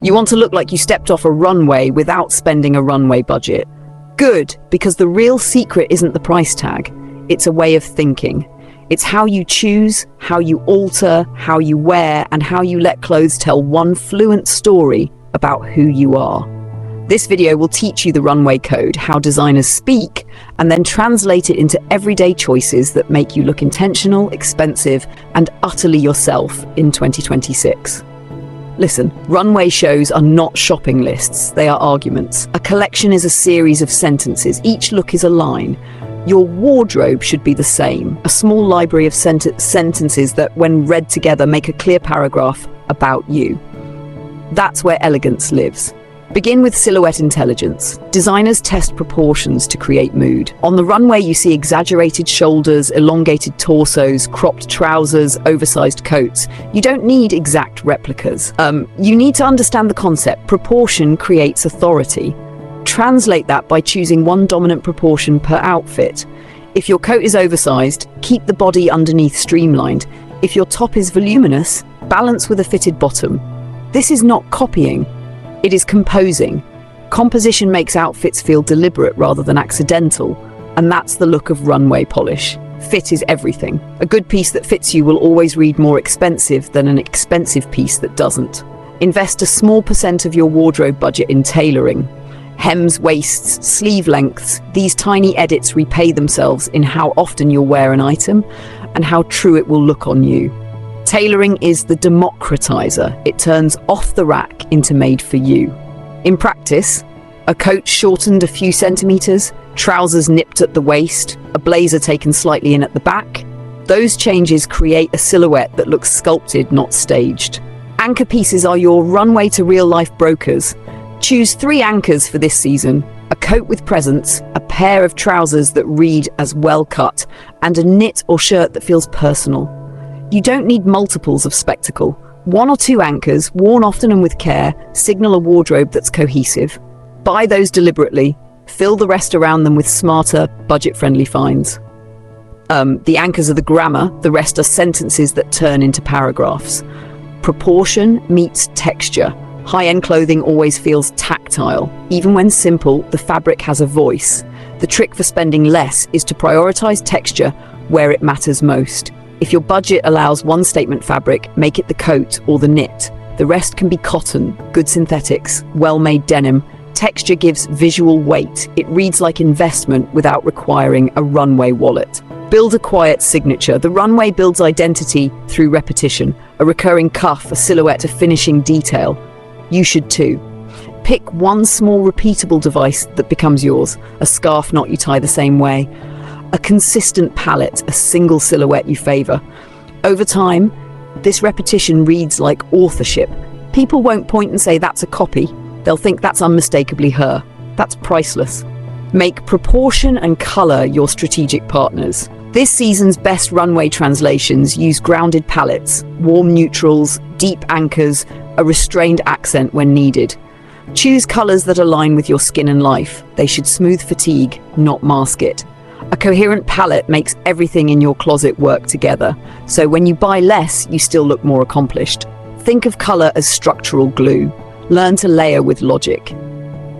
You want to look like you stepped off a runway without spending a runway budget. Good, because the real secret isn't the price tag. It's a way of thinking. It's how you choose, how you alter, how you wear, and how you let clothes tell one fluent story about who you are. This video will teach you the runway code, how designers speak, and then translate it into everyday choices that make you look intentional, expensive, and utterly yourself in 2026. Listen, runway shows are not shopping lists, they are arguments. A collection is a series of sentences, each look is a line. Your wardrobe should be the same, a small library of sentences that, when read together, make a clear paragraph about you. That's where elegance lives. Begin with silhouette intelligence. Designers test proportions to create mood. On the runway, you see exaggerated shoulders, elongated torsos, cropped trousers, oversized coats. You don't need exact replicas. You need to understand the concept. Proportion creates authority. Translate that by choosing one dominant proportion per outfit. If your coat is oversized, keep the body underneath streamlined. If your top is voluminous, balance with a fitted bottom. This is not copying. It is composing. Composition makes outfits feel deliberate rather than accidental, and that's the look of runway polish. Fit is everything. A good piece that fits you will always read more expensive than an expensive piece that doesn't. Invest a small % of your wardrobe budget in tailoring. Hems, waists, sleeve lengths, these tiny edits repay themselves in how often you'll wear an item and how true it will look on you. Tailoring is the democratizer. It turns off the rack into made for you. In practice, a coat shortened a few centimeters, trousers nipped at the waist, a blazer taken slightly in at the back. Those changes create a silhouette that looks sculpted, not staged. Anchor pieces are your runway to real life brokers. Choose 3 anchors for this season: a coat with presence, a pair of trousers that read as well cut, and a knit or shirt that feels personal. You don't need multiples of spectacle. 1 or 2 anchors, worn often and with care, signal a wardrobe that's cohesive. Buy those deliberately. Fill the rest around them with smarter, budget-friendly finds. The anchors are the grammar, the rest are sentences that turn into paragraphs. Proportion meets texture. High-end clothing always feels tactile. Even when simple, the fabric has a voice. The trick for spending less is to prioritize texture where it matters most. If your budget allows one statement fabric, make it the coat or the knit. The rest can be cotton, good synthetics, well-made denim. Texture gives visual weight. It reads like investment without requiring a runway wallet. Build a quiet signature. The runway builds identity through repetition. A recurring cuff, a silhouette, a finishing detail. You should too. Pick one small repeatable device that becomes yours. A scarf knot you tie the same way. A consistent palette, a single silhouette you favor. Over time, this repetition reads like authorship. People won't point and say that's a copy. They'll think that's unmistakably her. That's priceless. Make proportion and color your strategic partners. This season's best runway translations use grounded palettes, warm neutrals, deep anchors, a restrained accent when needed. Choose colors that align with your skin and life. They should smooth fatigue, not mask it. A coherent palette makes everything in your closet work together, so when you buy less, you still look more accomplished. Think of color as structural glue. Learn to layer with logic.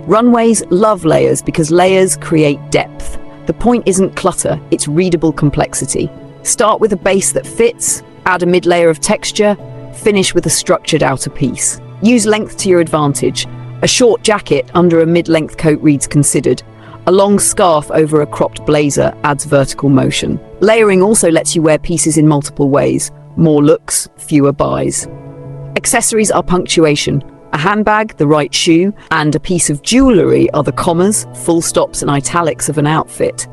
Runways love layers because layers create depth. The point isn't clutter, it's readable complexity. Start with a base that fits, add a mid-layer of texture, finish with a structured outer piece. Use length to your advantage. A short jacket under a mid-length coat reads considered. A long scarf over a cropped blazer adds vertical motion. Layering also lets you wear pieces in multiple ways. More looks, fewer buys. Accessories are punctuation. A handbag, the right shoe, and a piece of jewelry are the commas, full stops, and italics of an outfit.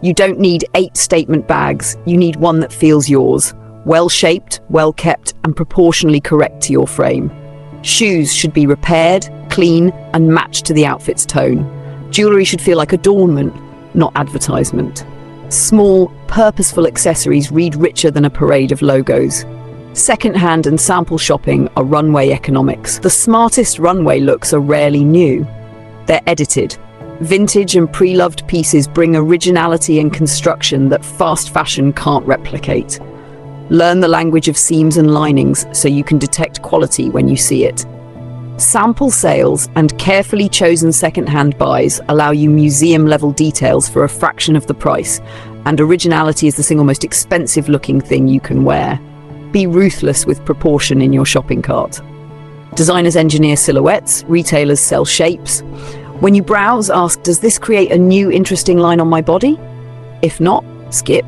You don't need 8 statement bags. You need one that feels yours. Well-shaped, well-kept, and proportionally correct to your frame. Shoes should be repaired, clean, and matched to the outfit's tone. Jewelry should feel like adornment, not advertisement. Small, purposeful accessories read richer than a parade of logos. Second-hand and sample shopping are runway economics. The smartest runway looks are rarely new. They're edited. Vintage and pre-loved pieces bring originality and construction that fast fashion can't replicate. Learn the language of seams and linings so you can detect quality when you see it. Sample sales and carefully chosen second-hand buys allow you museum-level details for a fraction of the price, and originality is the single most expensive-looking thing you can wear. Be ruthless with proportion in your shopping cart. Designers engineer silhouettes, retailers sell shapes. When you browse, ask, does this create a new interesting line on my body? If not, skip.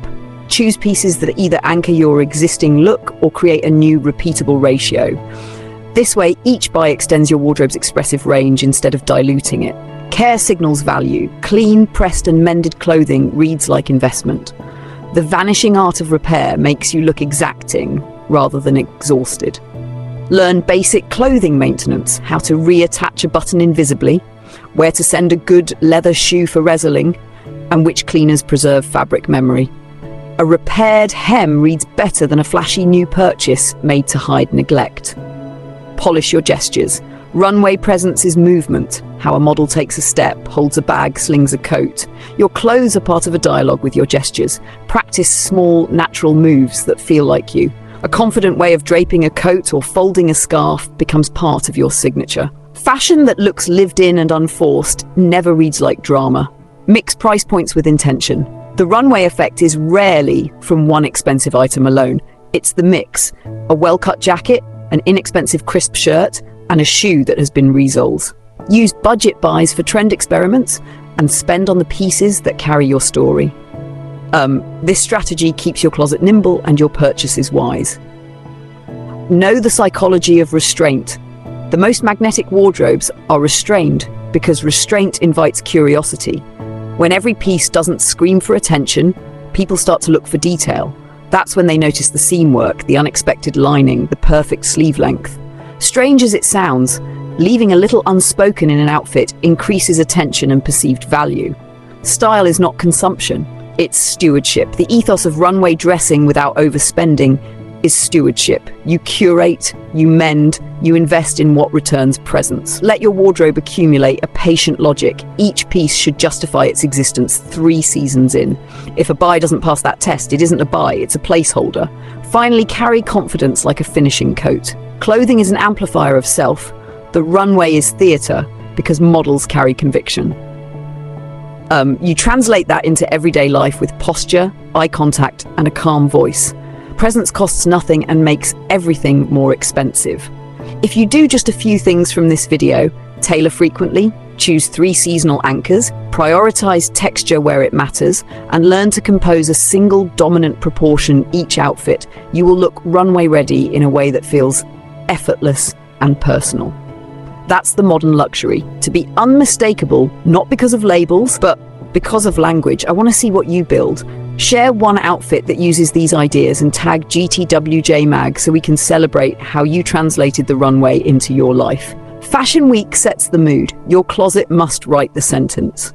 Choose pieces that either anchor your existing look or create a new repeatable ratio. This way, each buy extends your wardrobe's expressive range instead of diluting it. Care signals value. Clean, pressed and mended clothing reads like investment. The vanishing art of repair makes you look exacting rather than exhausted. Learn basic clothing maintenance, how to reattach a button invisibly, where to send a good leather shoe for resealing, and which cleaners preserve fabric memory. A repaired hem reads better than a flashy new purchase made to hide neglect. Polish your gestures. Runway presence is movement, how a model takes a step, holds a bag, slings a coat. Your clothes are part of a dialogue with your gestures. Practice small, natural moves that feel like you. A confident way of draping a coat or folding a scarf becomes part of your signature. Fashion that looks lived in and unforced never reads like drama. Mix price points with intention. The runway effect is rarely from one expensive item alone. It's the mix. A well-cut jacket, an inexpensive crisp shirt, and a shoe that has been resoled. Use budget buys for trend experiments and spend on the pieces that carry your story. This strategy keeps your closet nimble and your purchases wise. Know the psychology of restraint. The most magnetic wardrobes are restrained because restraint invites curiosity. When every piece doesn't scream for attention, people start to look for detail. That's when they notice the seam work, the unexpected lining, the perfect sleeve length. Strange as it sounds, leaving a little unspoken in an outfit increases attention and perceived value. Style is not consumption, it's stewardship. The ethos of runway dressing without overspending is stewardship. You curate, you mend, you invest in what returns presence. Let your wardrobe accumulate a patient logic. Each piece should justify its existence 3 seasons in. If a buy doesn't pass that test, it isn't a buy, it's a placeholder. Finally, carry confidence like a finishing coat. Clothing is an amplifier of self. The runway is theatre because models carry conviction. You translate that into everyday life with posture, eye contact, and a calm voice. Presence costs nothing and makes everything more expensive. If you do just a few things from this video, tailor frequently, choose 3 seasonal anchors, prioritize texture where it matters, and learn to compose a single dominant proportion each outfit, you will look runway ready in a way that feels effortless and personal. That's the modern luxury, to be unmistakable, not because of labels, but because of language. I want to see what you build. Share one outfit that uses these ideas and tag GTWJ Mag so we can celebrate how you translated the runway into your life. Fashion Week sets the mood. Your closet must write the sentence.